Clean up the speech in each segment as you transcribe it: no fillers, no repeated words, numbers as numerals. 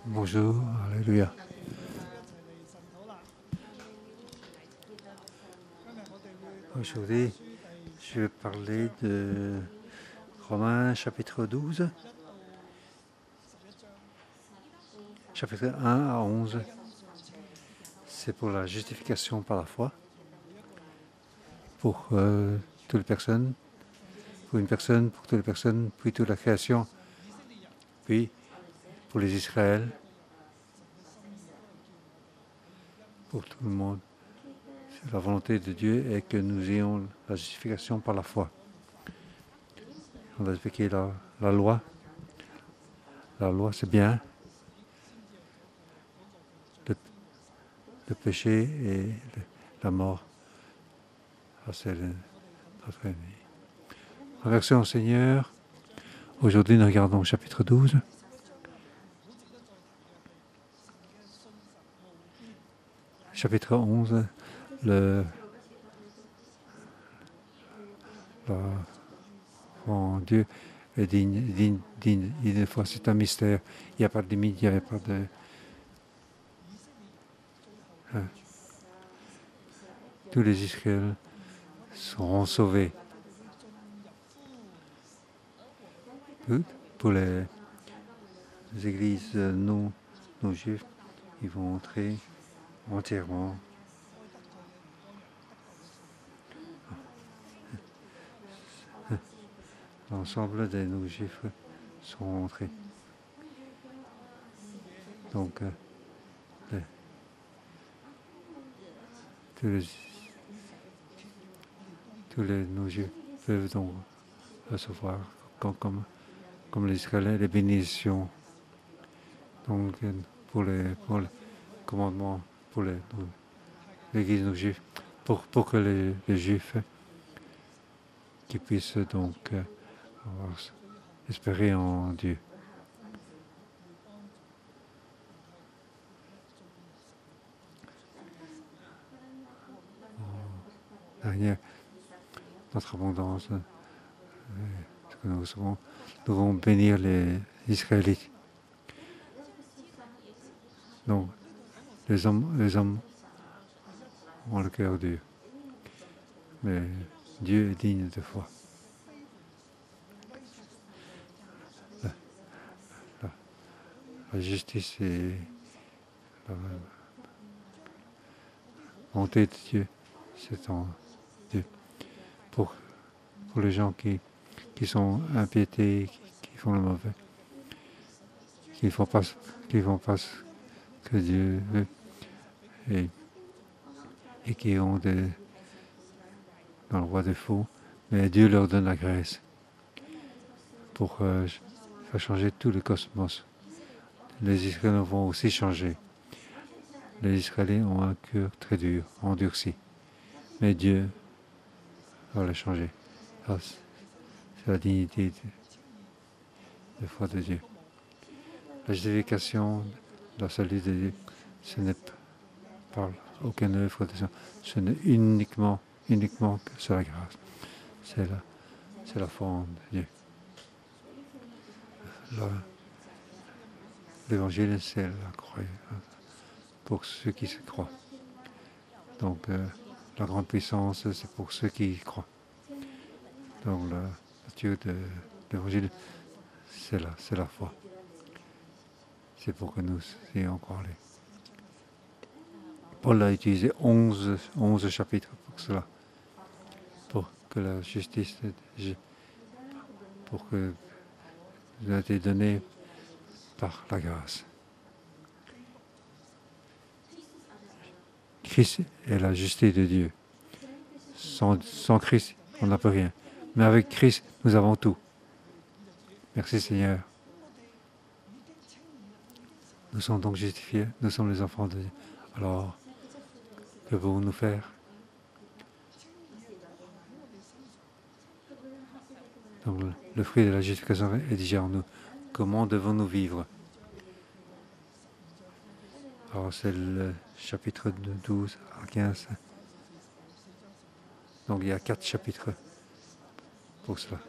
Bonjour, Alléluia. Aujourd'hui, je vais parler de Romains chapitre 12, chapitre 1 à 11. C'est pour la justification par la foi, pour toutes les personnes, pour une personne, pour toutes les personnes, puis toute la création, puis pour les Israël, pour tout le monde. La volonté de Dieu est que nous ayons la justification par la foi. On va expliquer la loi. La loi, c'est bien. Le péché et la mort. C'est notre ennemi. Remercions au Seigneur. Aujourd'hui, nous regardons chapitre 12. Chapitre 11, Dieu est digne. Des fois, c'est un mystère. Il n'y a pas de limite, il n'y avait pas de... tous les Israéliens seront sauvés. Pour les églises non juives, ils vont entrer entièrement. L'ensemble des non-juifs sont entrés. Donc, tous les non-juifs peuvent donc recevoir comme les Israéliens les bénédictions. Donc, pour les commandements, pour l'Église non-juive, pour que les Juifs qui puissent donc espérer en Dieu. Derrière notre abondance, ce que nous recevons, nous devons bénir les Israélites. Donc, les hommes ont le cœur dur, mais Dieu est digne de foi. La justice et la bonté de Dieu, c'est en Dieu. Pour les gens qui sont impiétés, qui font le mauvais, qui ne font pas ce que Dieu veut, et qui ont dans le roi des faux, mais Dieu leur donne la grâce pour faire changer tout le cosmos. Les Israéliens vont aussi changer. Les Israéliens ont un cœur très dur, endurci, mais Dieu va les changer. C'est la dignité de foi de Dieu. La justification, la salut de Dieu, ce n'est pas aucune œuvre de ça. Ce n'est uniquement que c'est la grâce. C'est la foi en Dieu. L'évangile, c'est la croix pour ceux qui se croient. Donc, la grande puissance, c'est pour ceux qui croient. Donc, la nature de l'évangile, c'est la foi. C'est pour que nous ayons croire. Paul a utilisé 11 chapitres pour cela. Pour que la justice, pour que nous a été donnée par la grâce. Christ est la justice de Dieu. Sans Christ, on n'a plus rien. Mais avec Christ, nous avons tout. Merci Seigneur. Nous sommes donc justifiés, nous sommes les enfants de Dieu. Alors, que pouvons-nous faire? Donc, le fruit de la justification est déjà en nous. Comment devons-nous vivre? Alors, c'est le chapitre 12 à 15. Donc, il y a 4 chapitres pour cela.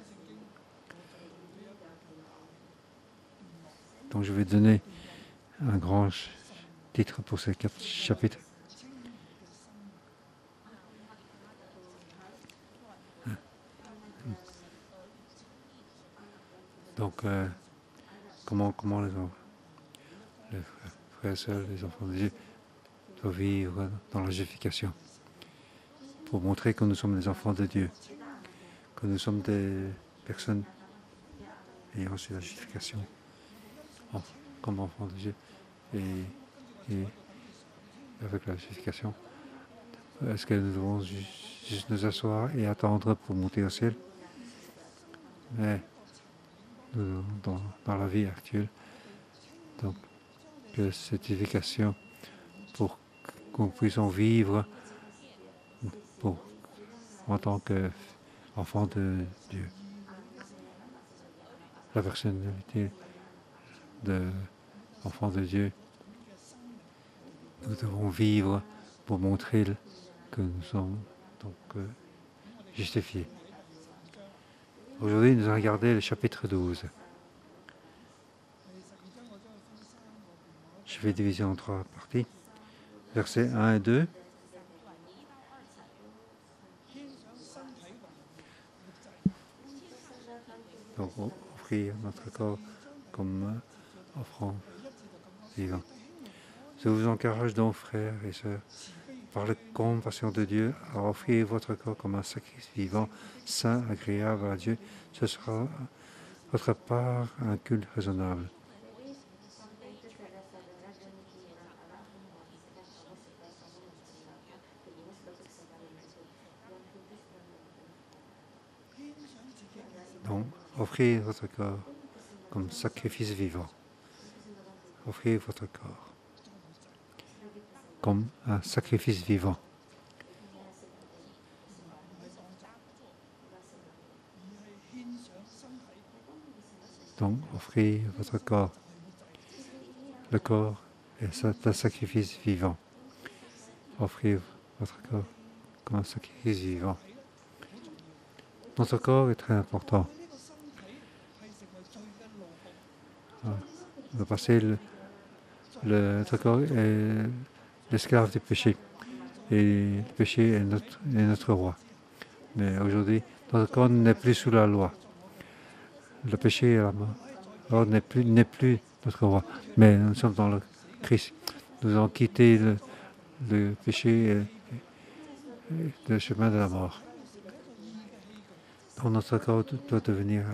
Donc, je vais donner un grand titre pour ces 4 chapitres. Donc, comment les frères et sœurs, les enfants de Dieu, doivent vivre dans la justification, pour montrer que nous sommes les enfants de Dieu, que nous sommes des personnes ayant reçu la justification comme enfants de Dieu. Et avec la justification, est-ce que nous devons juste nous asseoir et attendre pour monter au ciel? Mais nous, dans la vie actuelle, donc que cette justification, pour qu'on puisse en vivre en tant qu'enfant de Dieu. La personnalité de l'enfant de Dieu, nous devons vivre pour montrer que nous sommes donc justifiés. Aujourd'hui, nous allons regarder le chapitre 12. Je vais diviser en 3 parties. Versets 1 et 2. Donc, offrir notre corps comme offrande vivante. Je vous encourage donc, frères et sœurs, par la compassion de Dieu, à offrir votre corps comme un sacrifice vivant, saint, agréable à Dieu. Ce sera votre part un culte raisonnable. Donc, offrir votre corps comme sacrifice vivant. Offrir votre corps comme un sacrifice vivant. Donc, offrir votre corps. Le corps est un sacrifice vivant. Offrir votre corps comme un sacrifice vivant. Notre corps est très important. Dans le passé, notre corps est l'esclave du péché. Et le péché est notre roi. Mais aujourd'hui, notre corps n'est plus sous la loi. Le péché et la mort n'est plus notre roi. Mais nous sommes dans le Christ. Nous avons quitté le péché et le chemin de la mort. Donc notre corps doit devenir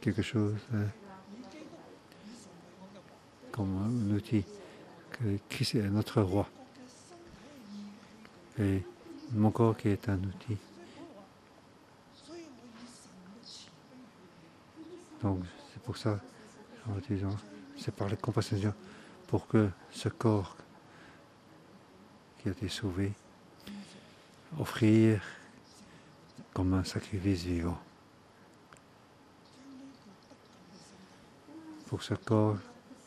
quelque chose comme un outil, que Christ est notre roi. Et mon corps qui est un outil. Donc c'est pour ça, en disant, c'est par la compassion de Dieu, pour que ce corps qui a été sauvé, offrir comme un sacrifice vivant. Pour ce corps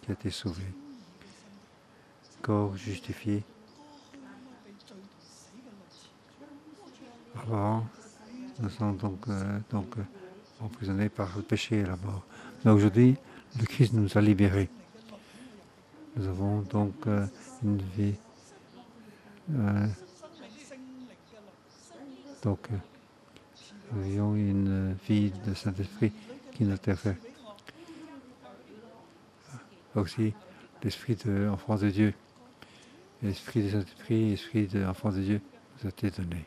qui a été sauvé, corps justifié. Avant, nous sommes donc emprisonnés par le péché et la mort. Mais aujourd'hui, le Christ nous a libérés. Nous avons donc une vie. Nous ayons une vie de Saint-Esprit qui nous interfère. Aussi, l'esprit de l'enfant de Dieu, l'esprit de Saint-Esprit, l'esprit de l'enfant de Dieu nous a été donné.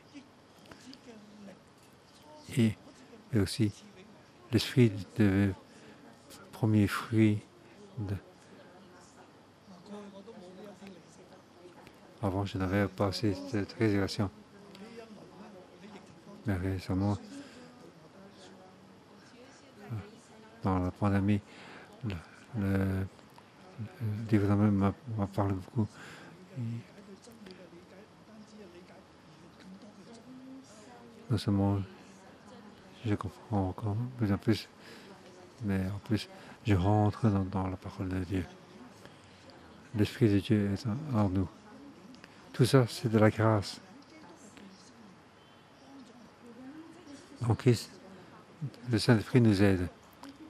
Et aussi, l'esprit de premier fruit. Avant, je n'avais pas cette révélation. Mais récemment, dans la pandémie, le gouvernement m'a parlé beaucoup. Non seulement je comprends encore plus en plus, mais en plus je rentre dans la parole de Dieu. L'Esprit de Dieu est en nous. Tout ça, c'est de la grâce. En Christ, le Saint-Esprit nous aide.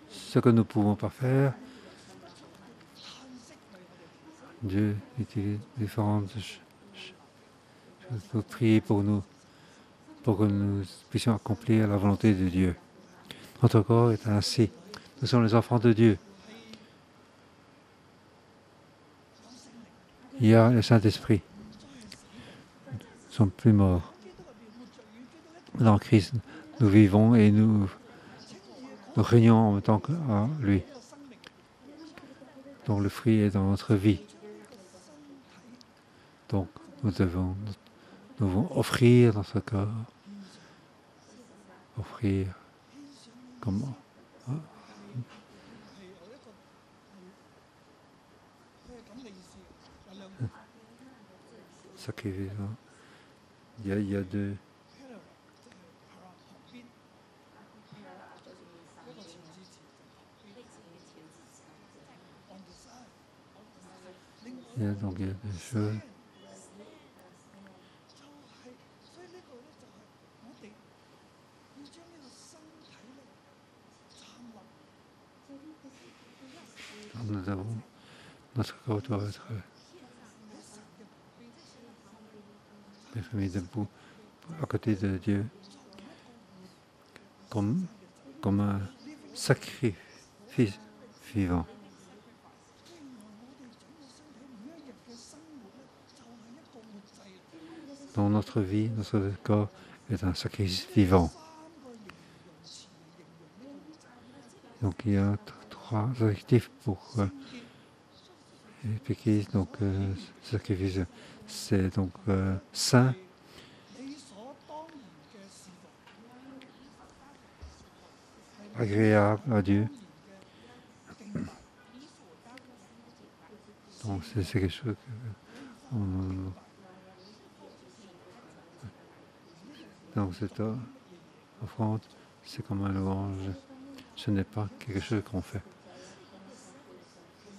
Ce que nous ne pouvons pas faire, Dieu utilise différentes choses pour prier pour nous, pour que nous puissions accomplir la volonté de Dieu. Notre corps est ainsi. Nous sommes les enfants de Dieu. Il y a le Saint-Esprit. Nous ne sommes plus morts. Dans Christ, nous vivons et nous régnons en même temps que lui. Donc le fruit est dans notre vie. Donc nous devons offrir notre corps. Offrir comment sacrifice. Il y a deux. Donc il y a des choses. Nous avons notre corps doit être mis debout à côté de Dieu comme un sacrifice vivant. Dans notre vie, notre corps est un sacrifice vivant. Donc il y a trois adjectifs pour Pékis, donc sacrifice, c'est donc saint, agréable à Dieu. Donc c'est quelque chose que donc cette offrande, c'est comme un louange. Ce n'est pas quelque chose qu'on fait.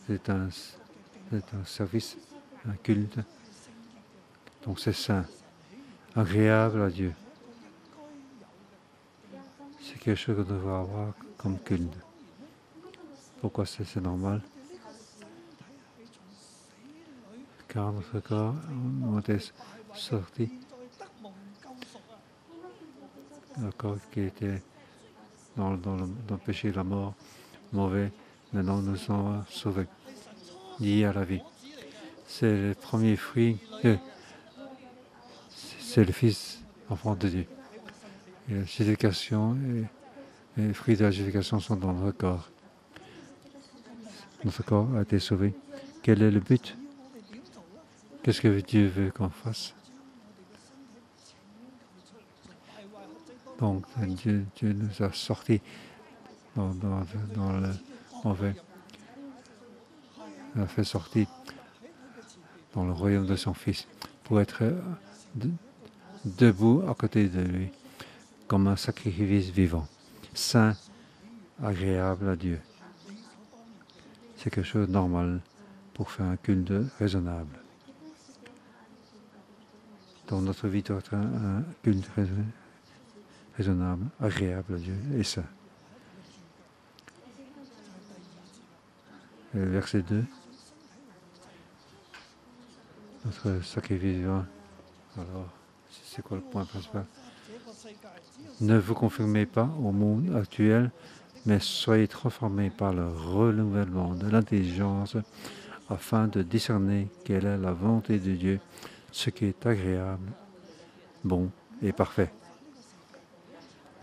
C'est un service, un culte. Donc c'est saint, agréable à Dieu. C'est quelque chose qu'on devrait avoir comme culte. Pourquoi c'est normal? Car notre corps est sorti. Le corps qui était dans le péché, la mort, mauvais, maintenant nous sommes sauvés, liés à la vie. C'est le premier fruit, c'est le Fils, enfant de Dieu. Et la justification et les fruits de la justification sont dans notre corps. Notre corps a été sauvé. Quel est le but? Qu'est-ce que Dieu veut qu'on fasse? Donc Dieu nous a sortis dans le mauvais. Il a fait sortir dans le royaume de son Fils pour être debout à côté de lui comme un sacrifice vivant, saint, agréable à Dieu. C'est quelque chose de normal pour faire un culte raisonnable. Donc notre vie doit être un culte raisonnable, agréable à Dieu et saint. Verset 2. Notre sacrifice vivant. Alors, c'est quoi le point principal? Ne vous conformez pas au monde actuel, mais soyez transformés par le renouvellement de l'intelligence afin de discerner quelle est la volonté de Dieu, ce qui est agréable, bon et parfait.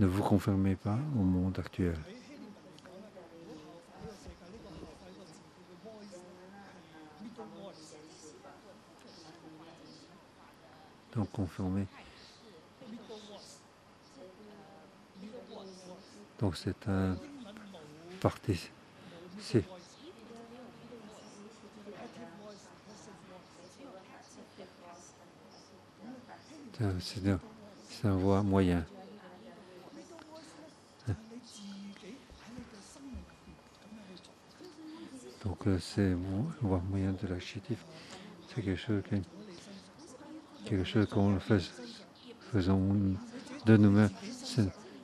Ne vous conformez pas au monde actuel. Donc conformer. Donc c'est un participe. C'est un voie moyen. Donc c'est un voie moyen de l'adjectif. C'est quelque chose qu'on faisons de nous-mêmes.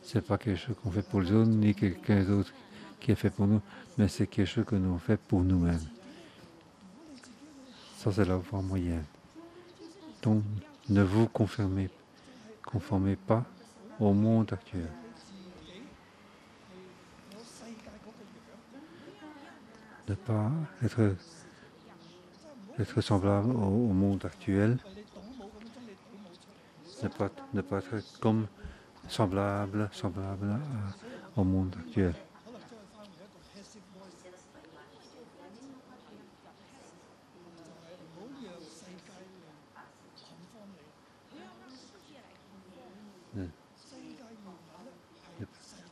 C'est pas quelque chose qu'on fait pour les autres, ni quelqu'un d'autre qui est fait pour nous, mais c'est quelque chose que nous fait pour nous-mêmes. Ça, c'est la voie moyenne. Donc, ne vous conformez pas au monde actuel. Ne pas être semblable au monde actuel. Ne pas être comme semblable au monde actuel.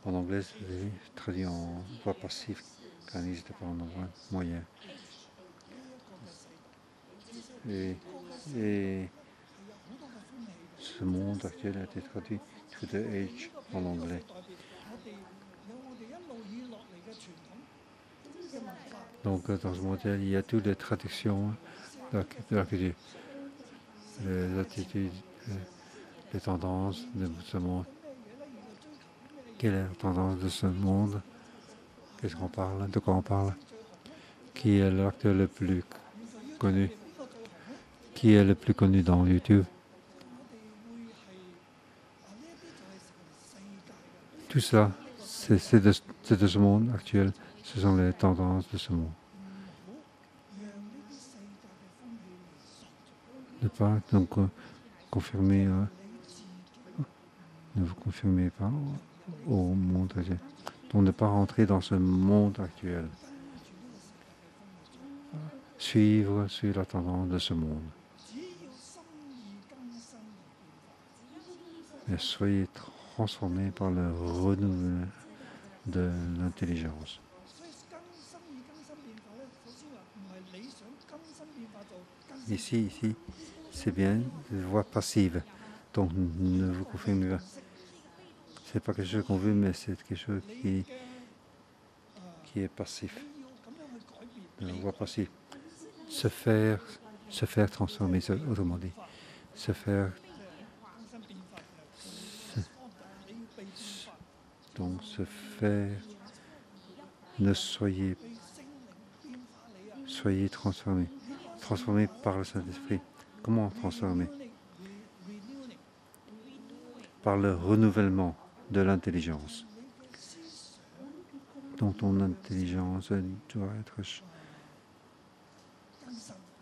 En anglais, c'est traduit en voie passive, car il n'existe pas en voie moyen. Et ce monde actuel a été traduit to the age en anglais. Donc, dans ce modèle, il y a toutes les traductions de la culture, les attitudes, les tendances de ce monde. Quelle est la tendance de ce monde? Qu'est-ce qu'on parle? De quoi on parle? Qui est l'acteur le plus connu? Qui est le plus connu dans YouTube? Tout ça, c'est de ce monde actuel. Ce sont les tendances de ce monde. Ne pas donc confirmer, ne vous confirmez pas au monde actuel. Donc ne pas rentrer dans ce monde actuel. Suivre la tendance de ce monde. Mais soyez transformés par le renouvellement de l'intelligence. Ici, c'est bien une voie passive. Donc ne vous confirmez pas. C'est pas quelque chose qu'on veut, mais c'est quelque chose qui est passif. Une voie passive. Se faire transformer, autrement dit. Donc se faire, ne soyez transformés. Transformés par le Saint-Esprit. Comment transformer? Par le renouvellement de l'intelligence. Donc ton intelligence doit être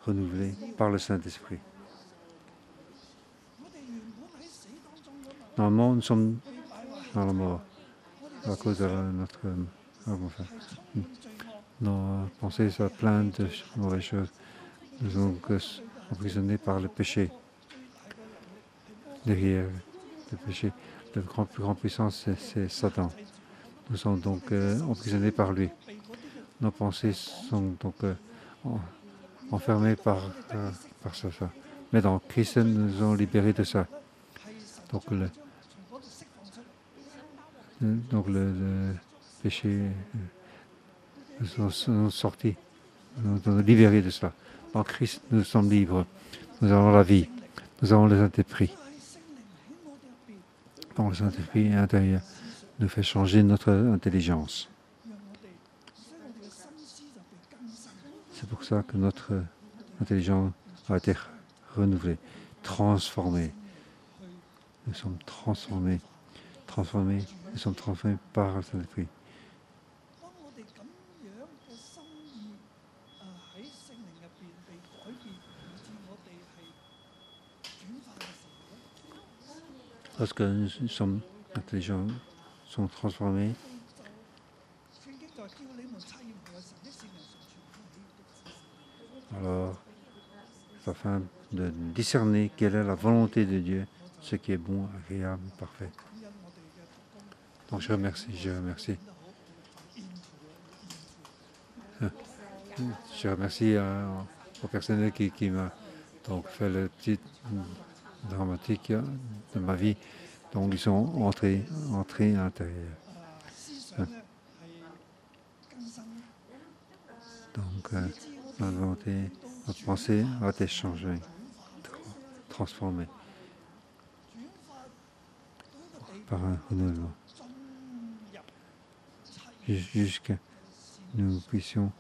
renouvelée par le Saint-Esprit. Normalement, nous sommes dans la mort à cause de notre... Nos pensées sont pleines de mauvaises choses. Nous sommes emprisonnés par le péché. Derrière le péché, le plus grand puissance, c'est Satan. Nous sommes donc emprisonnés par lui. Nos pensées sont donc enfermées par ça. Mais dans Christ, nous nous avons libérés de ça. Donc le péché, nous sommes sortis, nous sommes libérés de cela. Dans Christ, nous sommes libres. Nous avons la vie. Nous avons le Saint-Esprit. Donc le Saint-Esprit intérieur nous fait changer notre intelligence. C'est pour ça que notre intelligence a été renouvelée, transformée. Nous sommes transformés. Nous sommes transformés par le Saint-Esprit. Lorsque nous sommes intelligents, sont transformés, alors afin de discerner quelle est la volonté de Dieu, ce qui est bon, agréable, parfait. Donc je remercie. Je remercie au personnel qui m'a donc fait le petit dramatique de ma vie. Donc ils sont entrés à l'intérieur. Donc notre volonté, notre pensée a été changée, transformée par un renouvellement. Jusqu'à nous puissions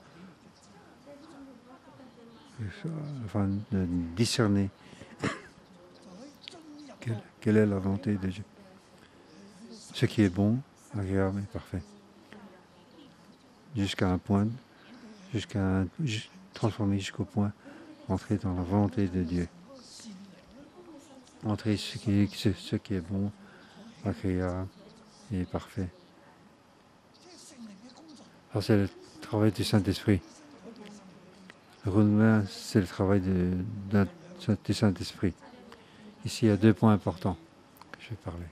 afin de discerner quelle est la volonté de Dieu. Ce qui est bon, agréable et parfait. Jusqu'à un point, transformer jusqu'au point, entrer dans la volonté de Dieu. Entrer ce qui est bon, agréable et parfait. Alors c'est le travail du Saint-Esprit. Le renouvellement, c'est le travail du Saint-Esprit. Ici, il y a 2 points importants que je vais parler.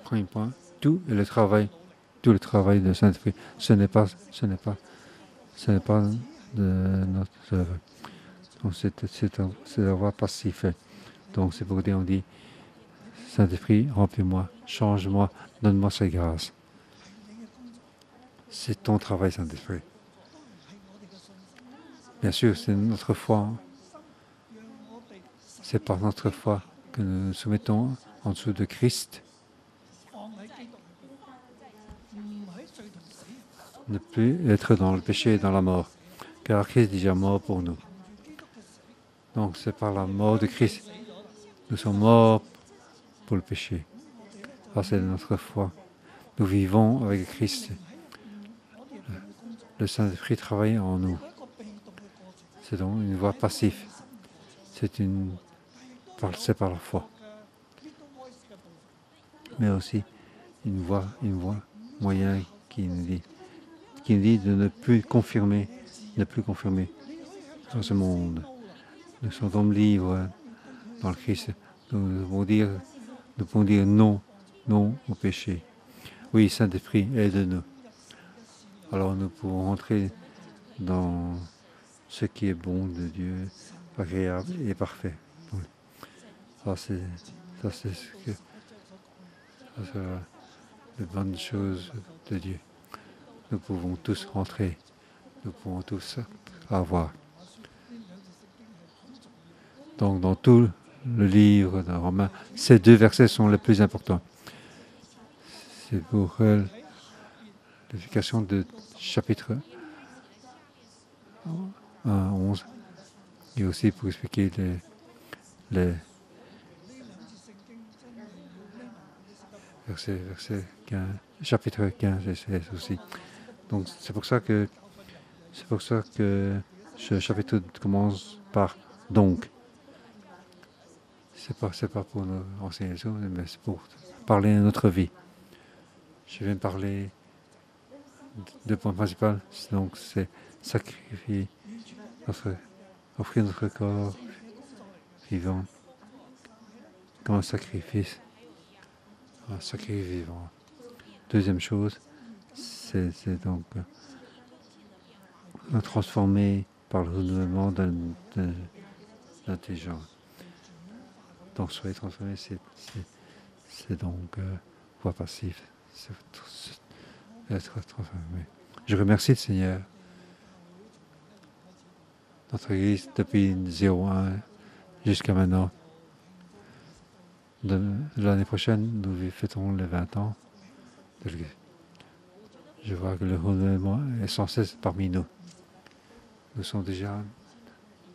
Premier point, tout le travail de Saint-Esprit. Ce n'est pas de notre œuvre. Donc c'est la voie passive. Donc c'est pour dire, on dit, Saint-Esprit, remplis-moi, change-moi, donne-moi sa grâce. C'est ton travail, Saint-Esprit. Bien sûr, c'est notre foi. C'est par notre foi que nous nous soumettons en dessous de Christ. Ne plus être dans le péché et dans la mort. Car Christ est déjà mort pour nous. Donc c'est par la mort de Christ. Nous sommes morts pour le péché. Alors c'est notre foi. Nous vivons avec Christ. Le Saint-Esprit travaille en nous. C'est donc une voie passive. C'est par la foi. Mais aussi une voie moyen qui nous dit de ne plus confirmer dans ce monde. Nous sommes libres dans le Christ. Nous pouvons dire non au péché. Oui, Saint-Esprit, aide-nous. Alors nous pouvons entrer dans ce qui est bon de Dieu, agréable et parfait. Alors c'est les bonnes choses de Dieu. Nous pouvons tous rentrer, nous pouvons tous avoir. Donc dans tout le livre de Romains, ces 2 versets sont les plus importants. C'est pour l'explication de chapitre 1 à 11 et aussi pour expliquer les versets 15, chapitre 15 et 16 aussi. Donc c'est pour ça que ce chapitre commence par donc. C'est pas pour nous enseigner les choses, mais c'est pour parler de notre vie. Je viens de parler de points principaux, donc c'est sacrifier offrir notre corps vivant comme un sacrifice vivant. Deuxième chose, c'est donc transformer par le renouvellement de l'intelligence. Donc soyez transformés, c'est donc voie passive, c'est être transformé. Je remercie le Seigneur. Notre Église, depuis 01 jusqu'à maintenant, l'année prochaine, nous fêterons les 20 ans de l'Église. Je vois que le renouvellement est sans cesse parmi nous. Nous sommes déjà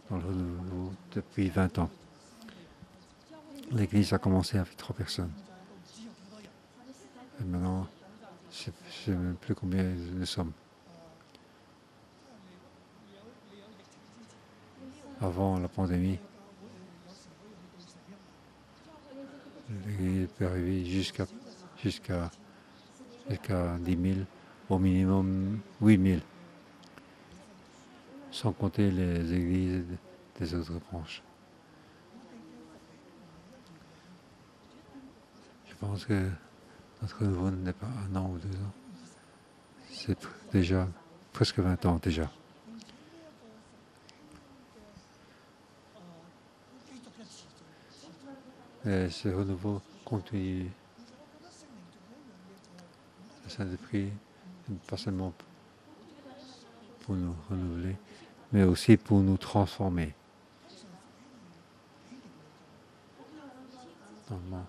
dans le renouveau depuis 20 ans. L'Église a commencé avec 3 personnes. Et maintenant, je ne sais même plus combien nous sommes. Avant la pandémie, l'Église peut arriver jusqu'à 10 000, au minimum 8 000, sans compter les églises des autres branches. Je pense que notre renouveau n'est pas 1 an ou 2 ans. C'est déjà presque 20 ans déjà. Et ce renouveau continue. Le Saint-Esprit, pas seulement pour nous renouveler, mais aussi pour nous transformer. Normalement,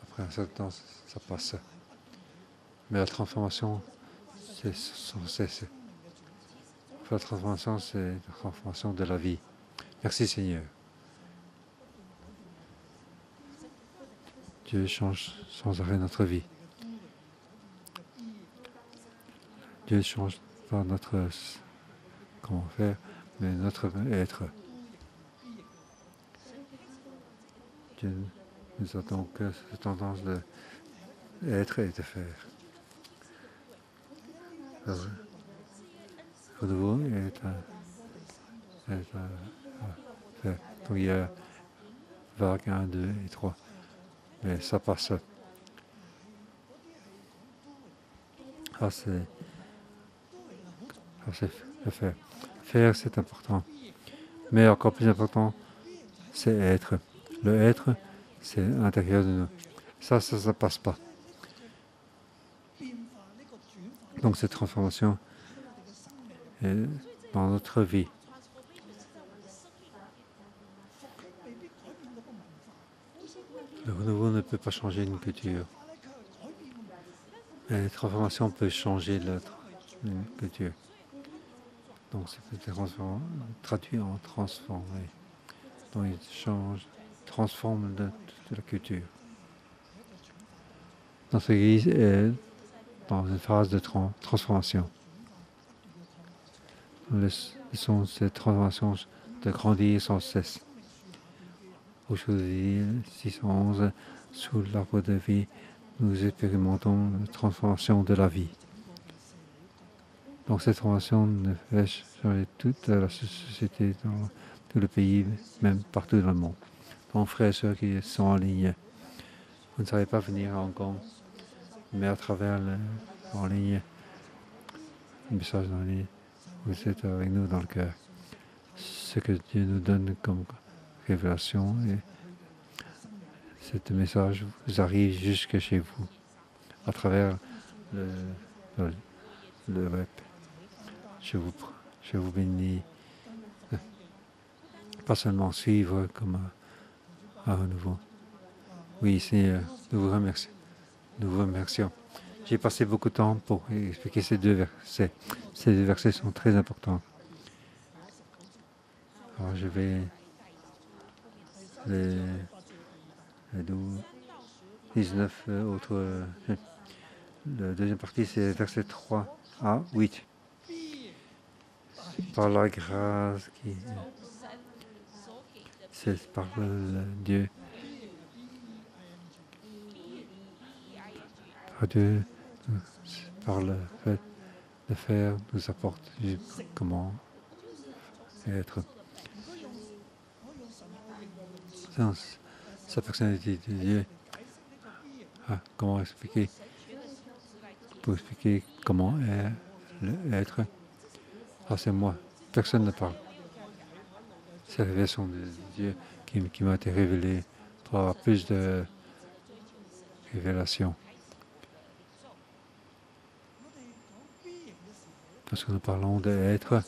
après un certain temps, ça passe. Mais la transformation, C'est la transformation, c'est la transformation de la vie. Merci Seigneur. Dieu change sans arrêt notre vie. Dieu change pas notre comment faire, mais notre être. Dieu nous a donc cette tendance de être et de faire. Le renouveau est à faire. Donc il y a vague 1, 2 et 3. Mais ça passe. Ah, c'est le faire. Faire, c'est important. Mais encore plus important, c'est être. Le être, c'est à l'intérieur de nous. Ça passe pas. Donc cette transformation est dans notre vie. Le renouveau ne peut pas changer une culture. Mais la transformation peut changer une culture. Donc c'est traduit en transformé. Donc il change, transforme toute la culture. Notre Église est dans une phase de transformation. Nous laissons cette transformation de grandir sans cesse. Aujourd'hui, 611, sous l'arbre de vie, nous expérimentons la transformation de la vie. Donc cette transformation ne fait changer toute la société dans tout le pays, même partout dans le monde. Donc frères et sœurs qui sont en ligne, vous ne savez pas venir à Hong Kong, mais à travers en ligne, le message en ligne, vous êtes avec nous dans le cœur. Ce que Dieu nous donne comme révélation, et ce message vous arrive jusque chez vous, à travers le web. Je vous bénis. Pas seulement suivre comme un renouveau. Oui, Seigneur, nous vous remercions. Nous vous remercions. J'ai passé beaucoup de temps pour expliquer ces deux versets. Ces deux versets sont très importants. Alors je vais les 12, 19 autres. La deuxième partie, c'est verset 3 à 8. Par la grâce c'est par le Dieu. Par Dieu, par le fait de faire, nous apporte comment être. Sa personnalité de Dieu. Comment expliquer? Pour expliquer comment est être. C'est moi. Personne ne parle. C'est la révélation de Dieu qui m'a été révélée pour avoir plus de révélation. Parce que nous parlons d'être,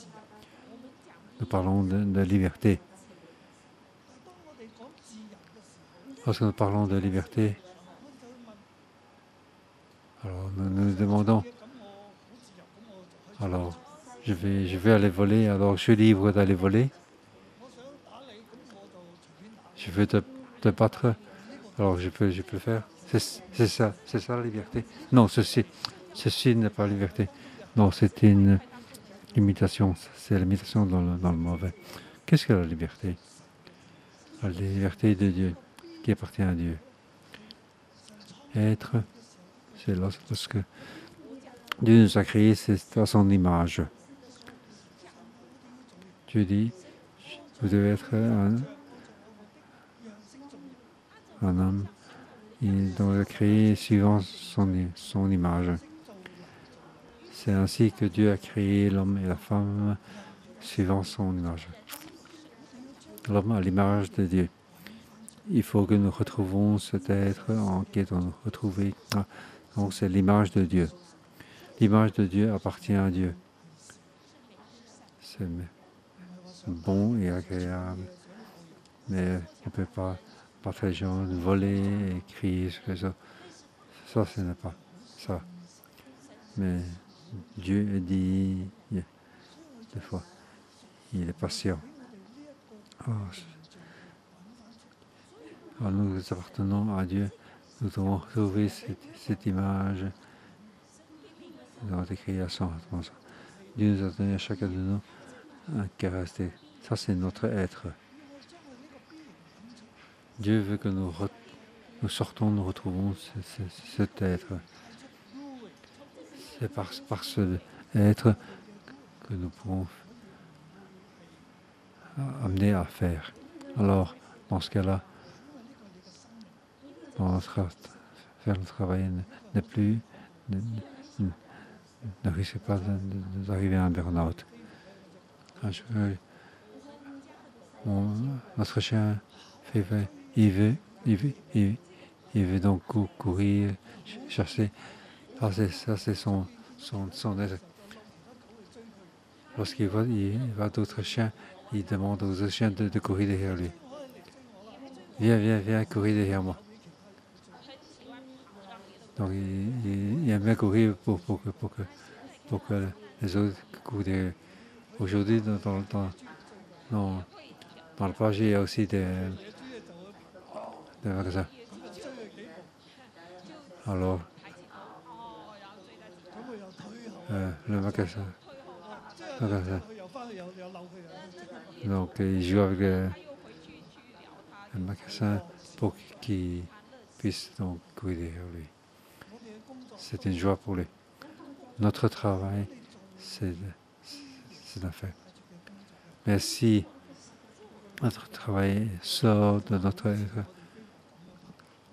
nous parlons de liberté. Lorsque nous parlons de liberté, alors nous nous demandons, alors je vais aller voler, alors je suis libre d'aller voler. Je veux te battre, alors je peux le faire. C'est ça la liberté. Non, ceci n'est pas la liberté. Non, c'est une limitation. C'est la limitation dans le mauvais. Qu'est-ce que la liberté? La liberté de Dieu, qui appartient à Dieu. Être, c'est lorsque Dieu nous a créés, c'est à son image. Dieu dit, vous devez être un homme. Il doit créer suivant son image. C'est ainsi que Dieu a créé l'homme et la femme suivant son image. L'homme à l'image de Dieu. Il faut que nous retrouvons cet être en qui nous retrouver. Donc c'est l'image de Dieu. L'image de Dieu appartient à Dieu. C'est bon et agréable, mais on ne peut pas partager, voler et crier sur les autres. Ça, ce n'est pas ça. Mais Dieu dit des fois, il est patient. Alors nous appartenons à Dieu. Nous devons retrouver cette image de notre création. Dieu nous a donné à chacun de nous un caractère. Ça, c'est notre être. Dieu veut que nous sortons, nous retrouvons cet être. C'est par ce être que nous pouvons amener à faire. Alors, dans ce cas-là, faire le travail n'est plus, ne risque pas d'arriver à un burn-out. Notre chien il veut donc courir, chasser. Ça, c'est son être. Lorsqu'il voit d'autres chiens, il demande aux autres chiens de courir derrière lui. Viens, courir derrière moi. Donc, il aime bien courir pour que les autres courent derrière. Aujourd'hui, dans le parc, il y a aussi des magasins. Alors, le magasin. Donc, il joue avec le magasin pour qu'il puisse donc courir derrière lui. C'est une joie pour lui. Notre travail, c'est un fait. Mais si notre travail sort de notre être,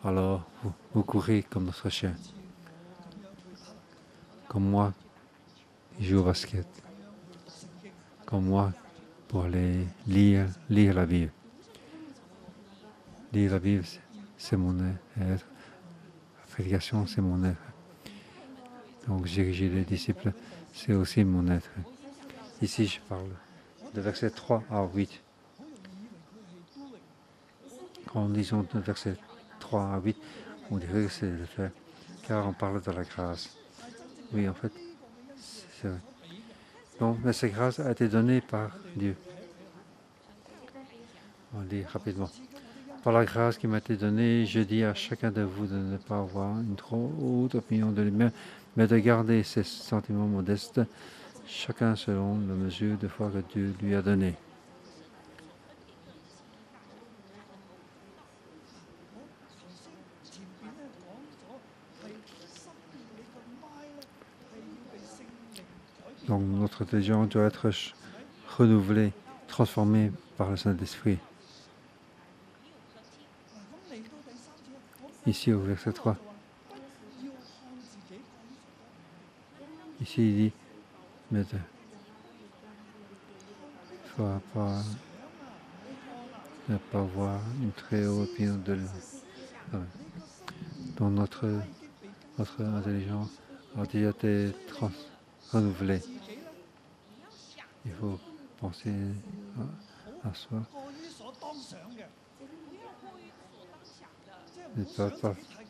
alors vous courez comme notre chien. Comme moi, qui joue au basket. Comme moi, pour aller lire la Bible. Lire la Bible, c'est mon être. La prédication, c'est mon être. Donc, diriger les disciples, c'est aussi mon être. Ici, je parle de versets 3 à 8. Quand on disons de versets 3 à 8, on dirait que c'est le fait, car on parle de la grâce. Oui, en fait, c'est vrai. Donc, mais cette grâce a été donnée par Dieu. On lit rapidement. Par la grâce qui m'a été donnée, je dis à chacun de vous de ne pas avoir une trop haute opinion de lui-même, mais de garder ses sentiments modestes, chacun selon la mesure de foi que Dieu lui a donnée. Donc notre intelligence doit être renouvelée, transformée par le Saint-Esprit. Ici au verset 3. Ici il dit, mais il ne pas avoir une très haute opinion de lui. Donc notre intelligence a déjà été renouvelée. Il faut penser à soi.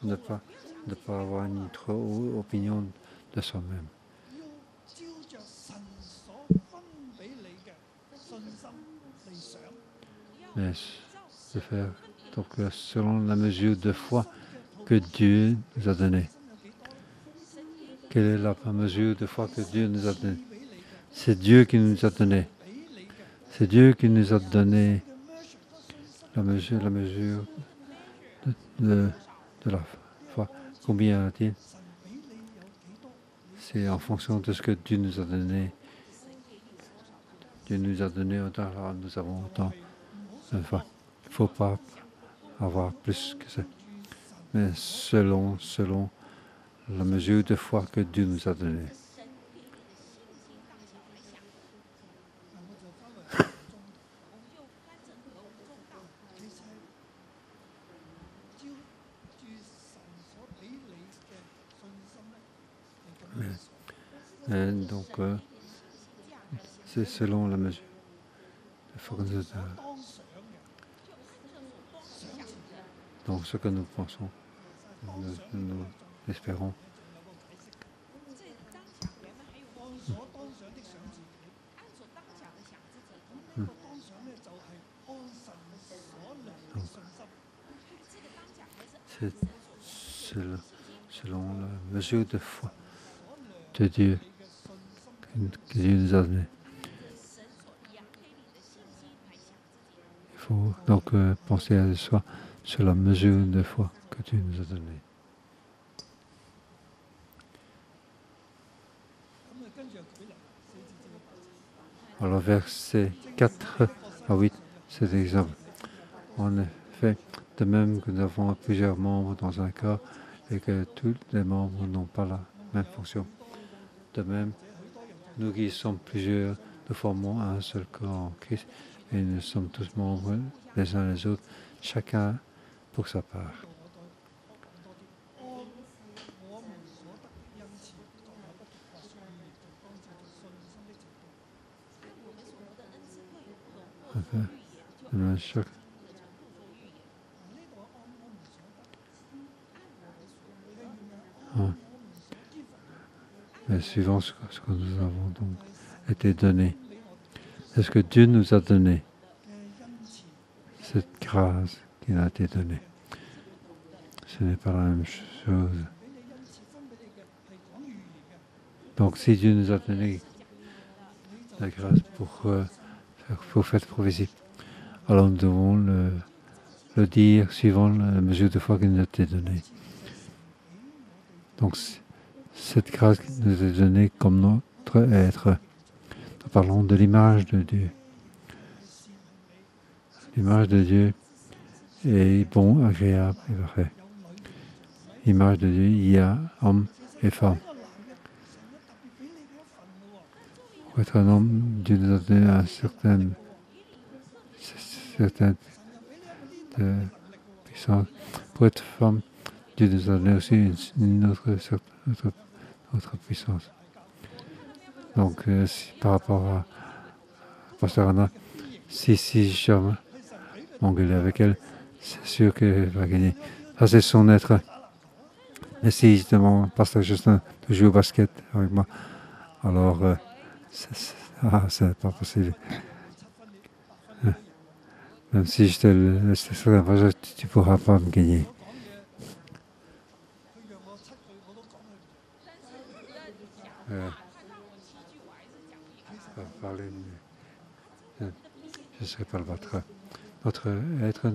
Ne pas avoir une trop haute opinion de soi-même. Mais de faire donc selon la mesure de foi que Dieu nous a donnée. Quelle est la mesure de foi que Dieu nous a donnée? C'est Dieu qui nous a donné. C'est Dieu qui nous a donné la mesure de la foi. Combien a-t-il? C'est en fonction de ce que Dieu nous a donné. Dieu nous a donné autant, alors nous avons autant. Il ne faut pas avoir plus que ça. Mais selon la mesure de foi que Dieu nous a donnée. Donc, c'est selon la mesure de foi que nous a donnée. Donc, ce que nous pensons, nous espérons. C'est selon la mesure de foi de Dieu que Dieu nous a donné. Il faut donc penser à soi sur la mesure de foi que Dieu nous a donnée. Alors versets 4 à 8, c'est l'exemple. En effet, de même que nous avons plusieurs membres dans un corps et que tous les membres n'ont pas la même fonction. De même, nous qui sommes plusieurs, nous formons un seul corps en Christ et nous sommes tous membres les uns les autres, chacun pour sa part. Mais suivant ce que nous avons donc été donné, c'est ce que Dieu nous a donné, cette grâce qui nous a été donnée. Ce n'est pas la même chose. Donc si Dieu nous a donné la grâce pour faire prophétie, alors nous devons le dire suivant la mesure de foi qui nous a été donnée. Donc cette grâce qui nous est donnée comme notre être. Nous parlons de l'image de Dieu. L'image de Dieu est bon, agréable et parfait. L'image de Dieu, il y a homme et femme. Pour être un homme, Dieu nous a donné un certain puissance. Pour être femme, Dieu nous a donné aussi une autre puissance. Donc, par rapport à Pasteur Anna, si je m'engueule avec elle, c'est sûr qu'elle va gagner. Ça, c'est son être. Mais si je demande Pasteur Justin de jouer au basket avec moi, alors c'est pas possible. Même si je te laisse faire, tu ne pourras pas me gagner. Parler, je ne serai pas le battre. Notre être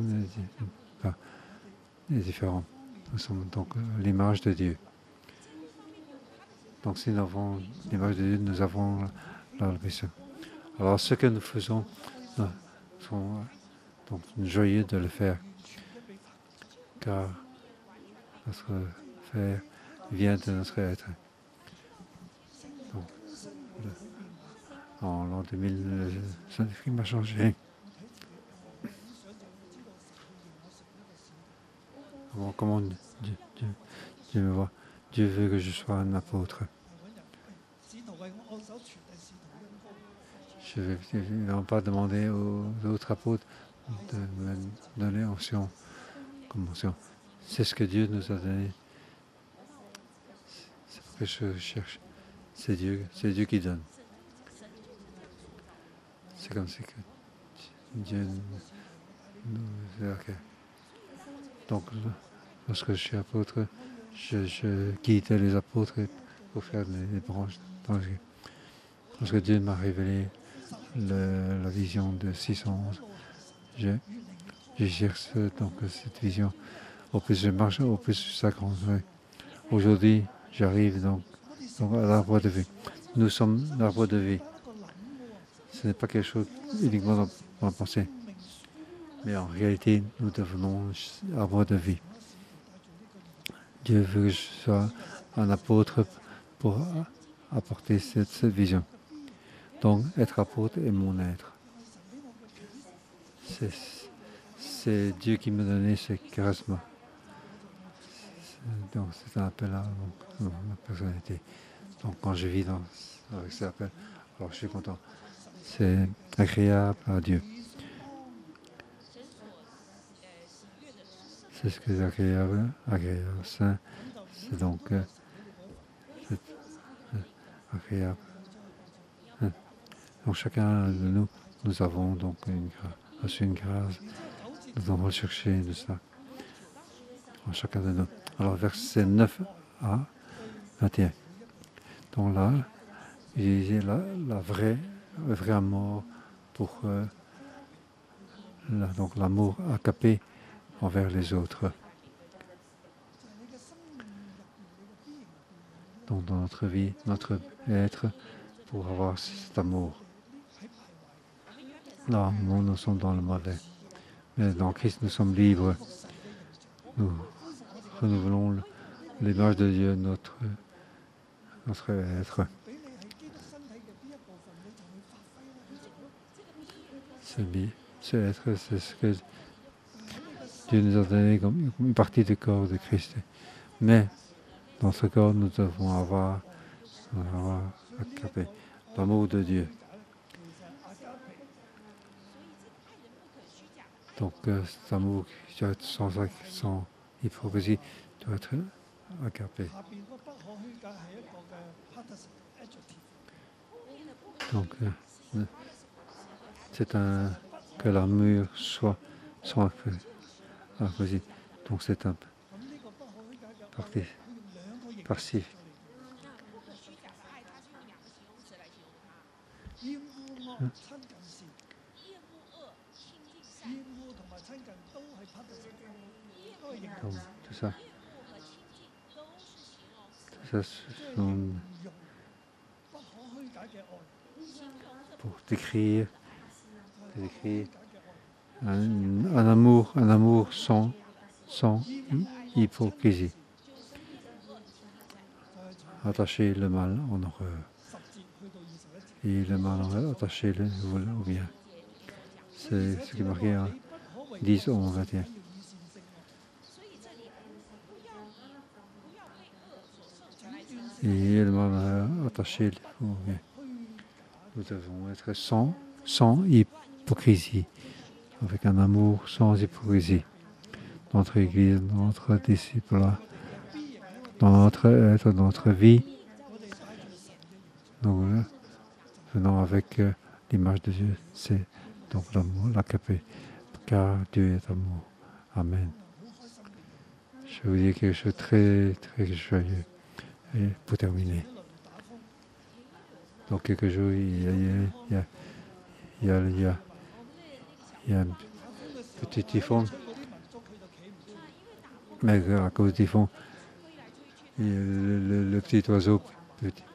est différent. Nous sommes donc l'image de Dieu. Donc si nous avons l'image de Dieu, nous avons la mission. Alors ce que nous faisons, nous sommes donc joyeux de le faire, car notre faire vient de notre être. Donc, en l'an 2000, le Saint-Esprit m'a changé. Comment Dieu me voit. Dieu veut que je sois un apôtre. Je ne vais pas demander aux autres apôtres de me donner onction comme onction. C'est ce que Dieu nous a donné. C'est ce que je cherche. C'est Dieu qui donne. C'est comme ça que Dieu nous a créé. Donc, lorsque je suis apôtre, je guide les apôtres pour faire les branches. Lorsque Dieu m'a révélé la vision de 611, je cherche donc cette vision. Au plus je marche, au plus ça grandit. Aujourd'hui, j'arrive donc à l'arbre de vie. Nous sommes l'arbre de vie. Ce n'est pas quelque chose uniquement dans la pensée. Mais en réalité, nous devenons arbre de vie. Dieu veut que je sois un apôtre pour apporter cette vision. Donc, être apôtre est mon être. C'est Dieu qui m'a donné ce charisme. Donc, c'est un appel à ma personnalité. Donc, quand je vis avec cet appel, alors je suis content. C'est agréable à Dieu. C'est ce que c'est agréable, saint. C'est donc agréable. Donc, chacun de nous avons donc reçu une grâce. Nous devons chercher de ça. en chacun de nous. Alors, verset 9 à 21. Donc là, j'ai le vrai amour pour donc l'amour agapé envers les autres. Donc dans notre vie, notre être, pour avoir cet amour. Là, nous sommes dans le mauvais. Mais dans Christ, nous sommes libres. Nous renouvelons l'image de Dieu, notre être. Ce être, c'est ce que Dieu nous a donné comme une partie du corps de Christ. Mais dans ce corps, nous devons avoir l'amour de Dieu. Donc cet amour qui doit être sans hypocrisie doit être agapé. Donc c'est que l'amour soit sans hypocrisie. Donc c'est un passif. Donc, tout ça sont pour décrire un amour sans hypocrisie. Attacher le mal en horreur. Et le mal en horreur, attacher le au bien. C'est ce qui est marqué en 10, 11, 21. Et le mal attaché au bien. Nous devons être sans hypocrisie, avec un amour sans hypocrisie. Notre Église, notre disciple, dans notre être, dans notre vie, nous venons avec l'image de Dieu. C'est donc l'amour, l'agapé, car Dieu est amour. Amen. Je vais vous dire quelque chose de très, très joyeux. Et pour terminer. Dans quelques jours, il y a un petit typhon. Mais à cause du typhon, le petit oiseau,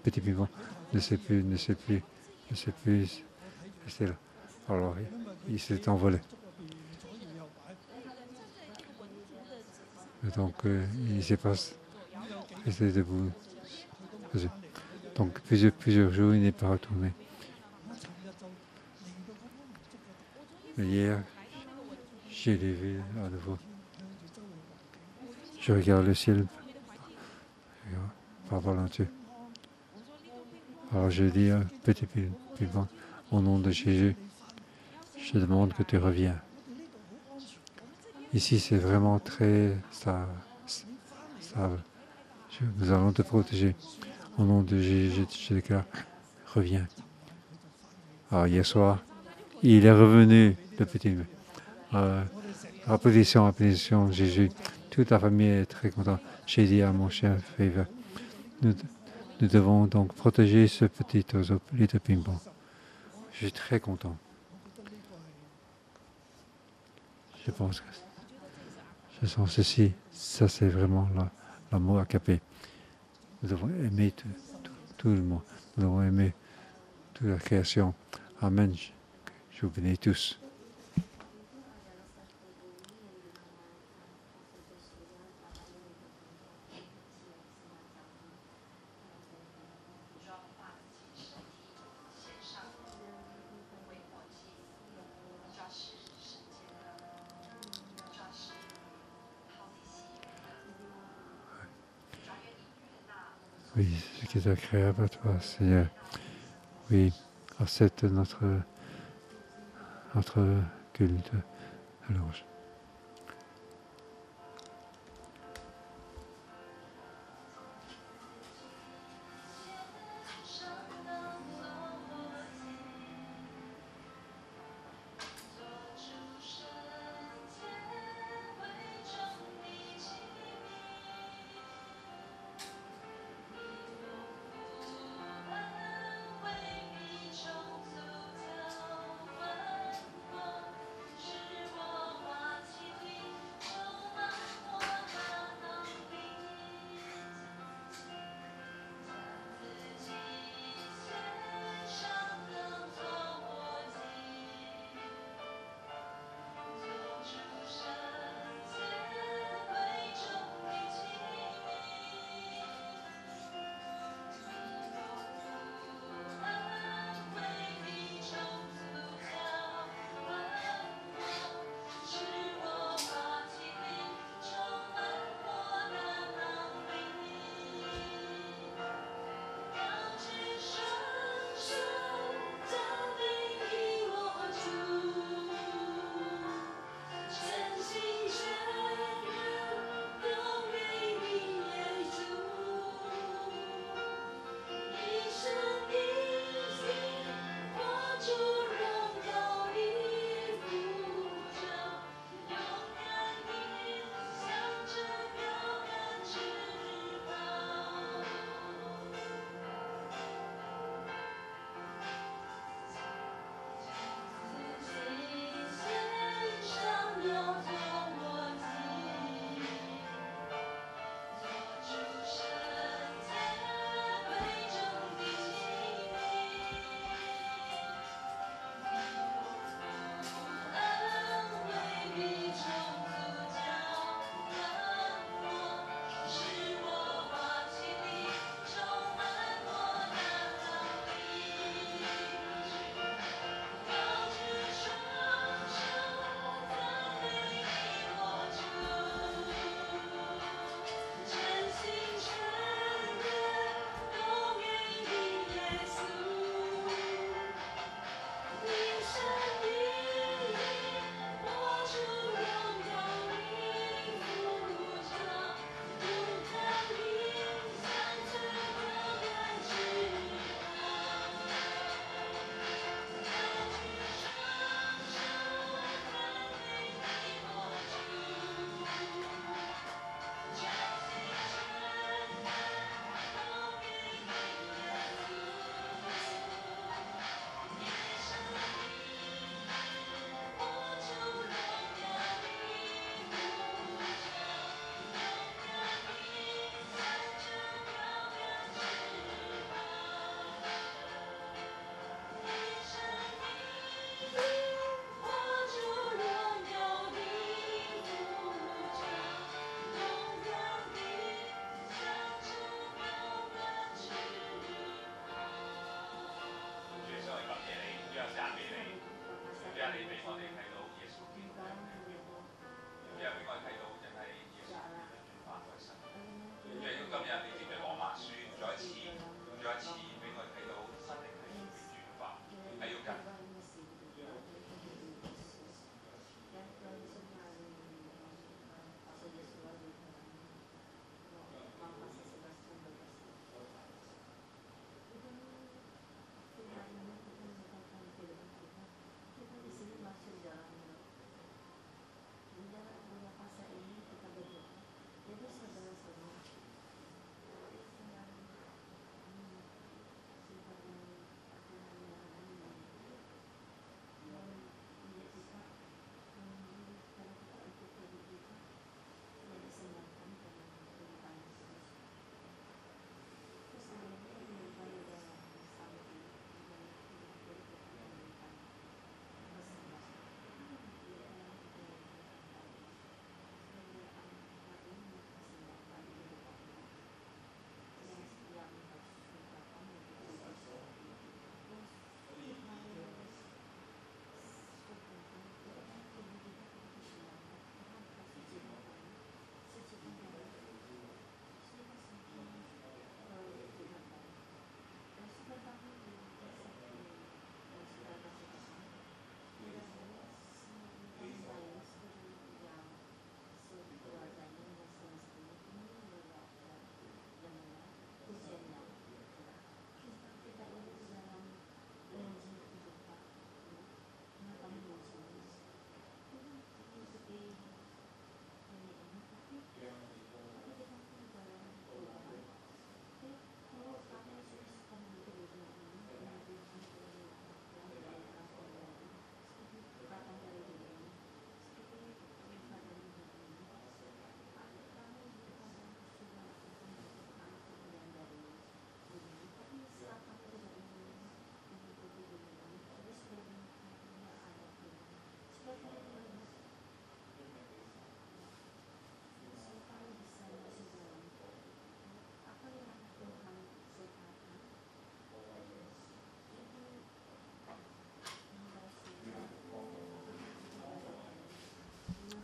petit piment, ne sait plus rester là. Alors, il s'est envolé. Et donc, il s'est pas resté debout. Donc, plusieurs jours, il n'est pas retourné. Mais hier, j'ai les vu à nouveau. Je regarde le ciel par volonté. Alors je dis, petit piment, au nom de Jésus, je demande que tu reviens. Ici, c'est vraiment très stable. Nous allons te protéger. Au nom de Jésus, je déclare, reviens. Alors hier soir, il est revenu, le petit. Appellation, Jésus. Toute la famille est très contente. J'ai dit à mon chien Favor, nous devons donc protéger ce petit oiseau, Little Ping-Pong. Je suis très content. Je pense que je sens ceci. Ça, c'est vraiment l'amour agapé. Nous devons aimer tout le monde. Nous devons aimer toute la création. Amen. Je vous bénis tous. Oui, ce qui est agréable à toi, Seigneur. Oui, accepte notre culte à l'ange.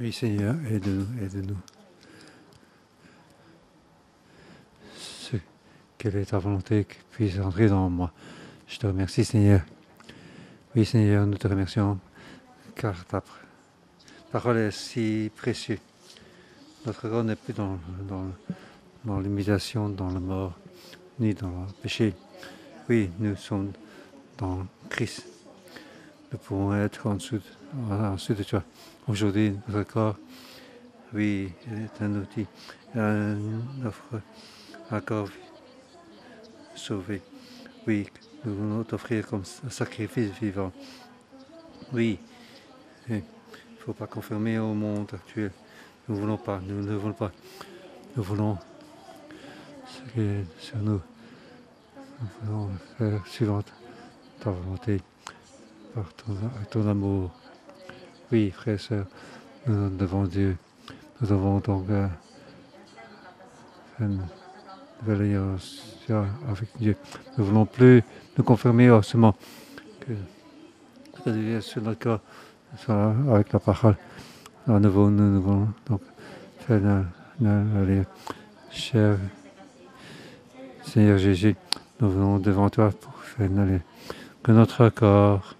Oui, Seigneur, aide-nous, aide-nous. Quelle est ta volonté qui puisse entrer dans moi. Je te remercie, Seigneur. Oui, Seigneur, nous te remercions, car ta parole est si précieuse. Notre corps n'est plus dans l'imitation, dans la mort, ni dans le péché. Oui, nous sommes dans Christ. Nous pouvons être en dessous de toi. Aujourd'hui, notre corps, oui, est un outil, un offre, un corps sauvé. Oui, nous voulons t'offrir comme un sacrifice vivant. Oui, il ne faut pas conformer au monde actuel. Nous ne voulons pas, nous ne voulons pas. Nous voulons ce qui est sur nous. Nous voulons faire suivant ta volonté, par ton amour. Oui, frères et sœurs, nous sommes devant Dieu. Nous avons donc une nouvelle alliance avec Dieu. Nous ne voulons plus nous conformer au seulement que Dieu est sur notre corps, avec la parole. À nouveau, nous voulons donc faire aller. Cher Seigneur Jésus, nous venons devant toi pour faire aller. Que notre corps,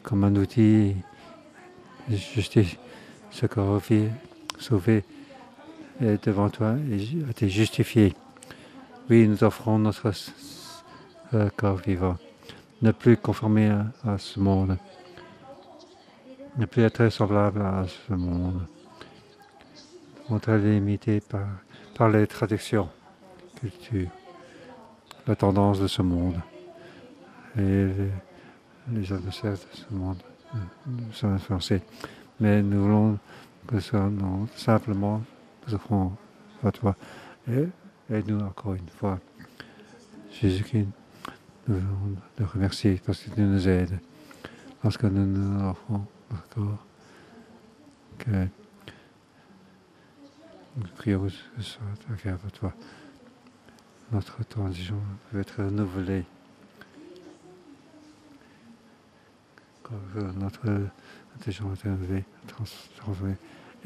comme un outil, justice, ce corps sauvé est devant toi et a été justifié. Oui, nous offrons notre corps vivant. Ne plus conformer à ce monde. Ne plus être semblable à ce monde. On est limité par les traditions, culture, la tendance de ce monde et les adversaires de ce monde sont influencés. Mais nous voulons que ça, non, simplement, nous offrons à toi. Et aide-nous encore une fois. Jésus-Christ, nous voulons te remercier parce que tu nous aides. Parce que nous nous offrons encore que nous prions que ce soit agréable à toi. Notre transition peut être renouvelée. Que notre intelligence est renouvelée, transformée.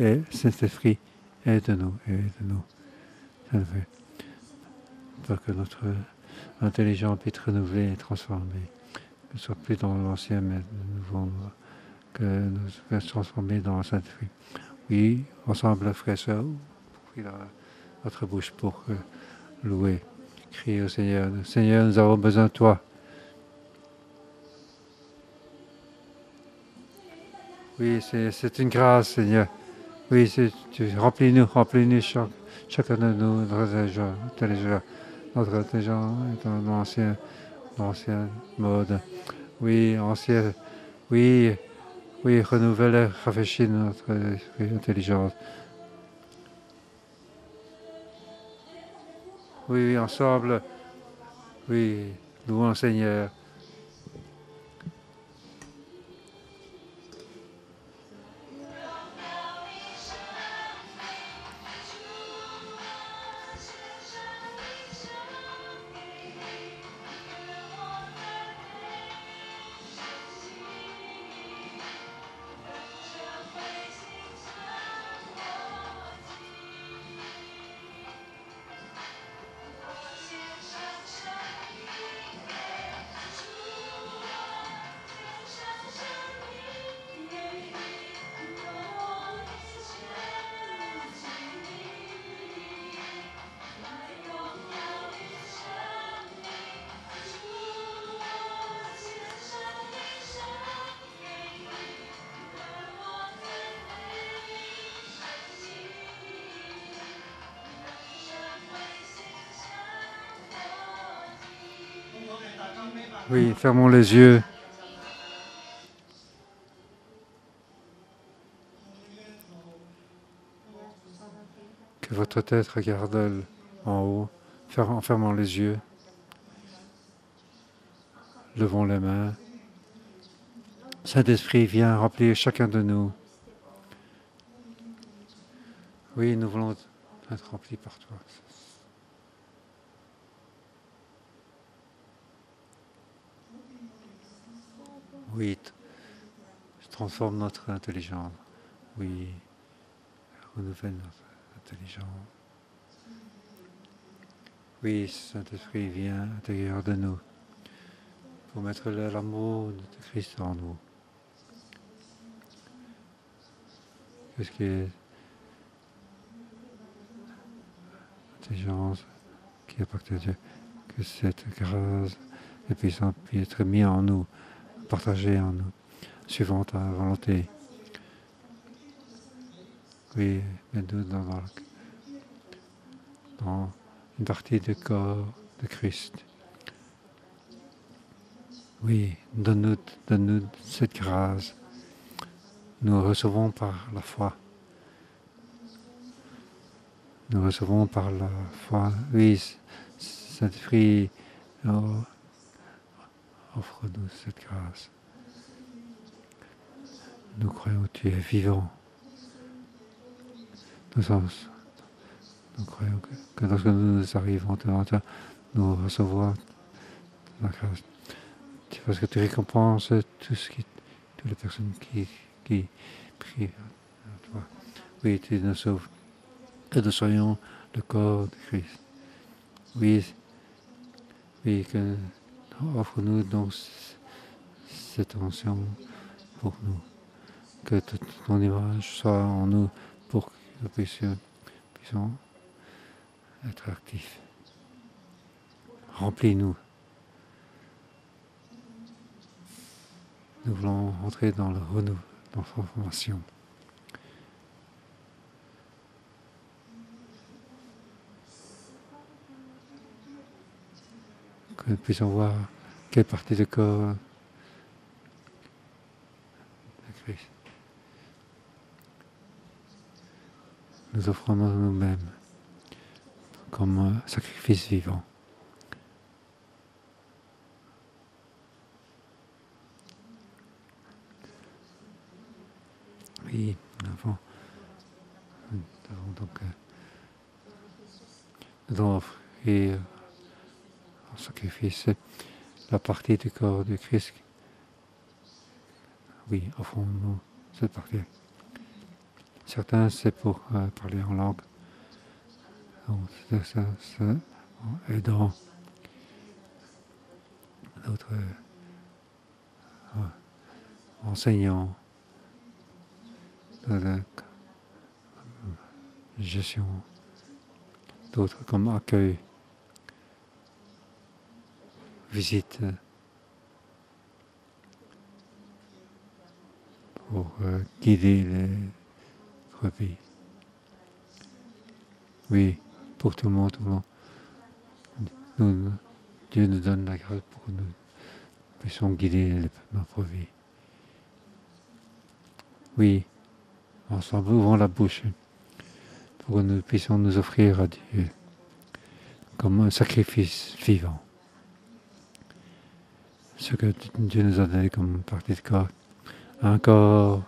Et cet esprit, aide-nous, aide-nous. Pour que notre intelligence puisse être renouvelée et transformée. Que ce soit plus dans l'ancien, mais de nouveau, que nous soyons transformés dans le Saint-Esprit. Oui, ensemble, frères et sœurs, ouvrez notre bouche pour louer, crier au Seigneur. Seigneur, nous avons besoin de toi. Oui, c'est une grâce, Seigneur. Oui, remplis-nous, chacun de nous, notre intelligence. Notre intelligence est dans l'ancien mode. Oui, ancien, oui, oui, renouvelle, rafraîchis notre esprit, intelligence. Oui, oui, ensemble, oui, louons le Seigneur. Oui, fermons les yeux. Que votre tête regarde en haut, en fermant les yeux. Levons les mains. Saint-Esprit, viens remplir chacun de nous. Oui, nous voulons être remplis par toi. Oui, transforme notre intelligence. Oui, renouvelle notre intelligence. Oui, Saint-Esprit vient à l'intérieur de nous pour mettre l'amour de Christ en nous. Qu'est-ce qui est intelligence qui appartient à Dieu? Que cette grâce et puissance puisse être mise en nous, partagée en nous, suivant ta volonté. Oui, mets-nous dans une partie du corps de Christ. Oui, donne-nous cette grâce. Nous recevons par la foi. Nous recevons par la foi. Oui, Saint-Esprit, offre-nous cette grâce. Nous croyons que tu es vivant. Nous croyons que lorsque nous arrivons devant toi, nous recevons la grâce. Parce que tu récompenses toutes les personnes qui prient à toi. Oui, tu nous sauves. Que nous soyons le corps de Christ. Oui, que offre-nous donc cette onction pour nous. Que ton image soit en nous pour que nous puissions être actifs. Remplis-nous. Nous voulons entrer dans le renouveau, dans la transformation. Que nous puissions voir quelle partie du corps de Christ nous offrons nous-mêmes comme un sacrifice vivant. Oui, nous devons offrir en sacrifice la partie du corps de Christ. Oui, offrons-nous cette partie. Certains, c'est pour parler en langue. Donc, c'est aidant. D'autres enseignants. Gestion. D'autres comme accueil. Visite. Pour guider les brebis. Oui, pour tout le monde, Dieu nous donne la grâce pour que nous puissions guider nos brebis. Oui, ensemble, ouvrons la bouche pour que nous puissions nous offrir à Dieu comme un sacrifice vivant. Ce que Dieu nous a donné comme partie de corps. Un corps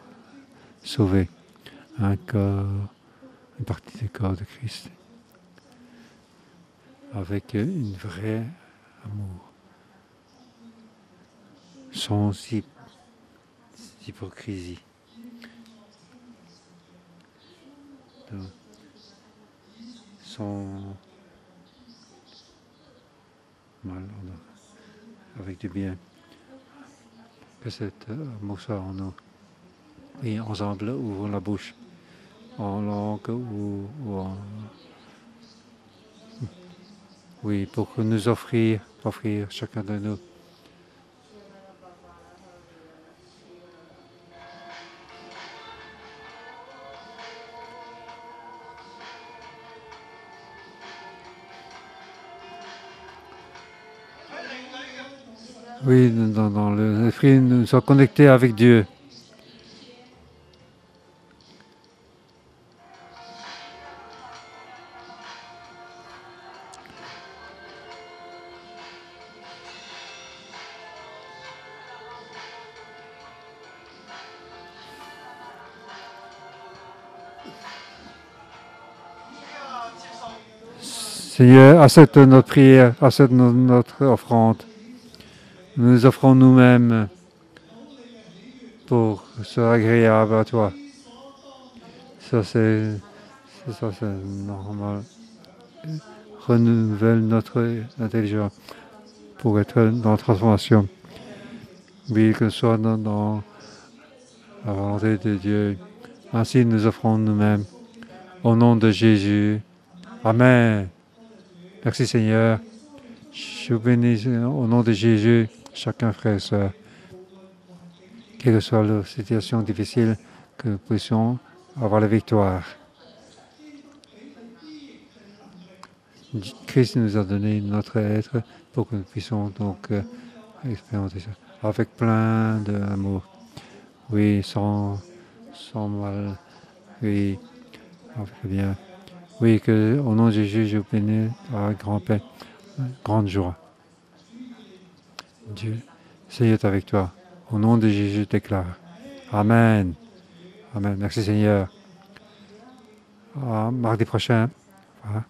sauvé, un corps, une partie du corps de Christ, avec une vraie amour, sans hypocrisie, sans mal, avec du bien. Que cet amour soit en nous. Et ensemble, ouvrons la bouche, en langue ou en... Oui, pour que nous offrir chacun de nous. Oui, dans l'esprit, nous sommes connectés avec Dieu. Seigneur, accepte notre prière, accepte notre offrande. Nous offrons nous-mêmes pour se agréable à toi. Ça, c'est normal. Renouvelle notre intelligence pour être dans la transformation. Oui, que ce soit dans la volonté de Dieu. Ainsi, nous offrons nous-mêmes. Au nom de Jésus. Amen. Merci Seigneur. Je vous bénis au nom de Jésus, chacun frère et sœur. Quelle que soit la situation difficile, que nous puissions avoir la victoire. Christ nous a donné notre être pour que nous puissions donc expérimenter ça avec plein d'amour. Oui, sans mal. Oui, avec bien. Oui, que au nom de Jésus, je vous bénis à grand paix, grande joie. Dieu, Seigneur est avec toi. Au nom de Jésus, je déclare. Amen. Amen. Merci Seigneur. À mardi prochain. Voilà.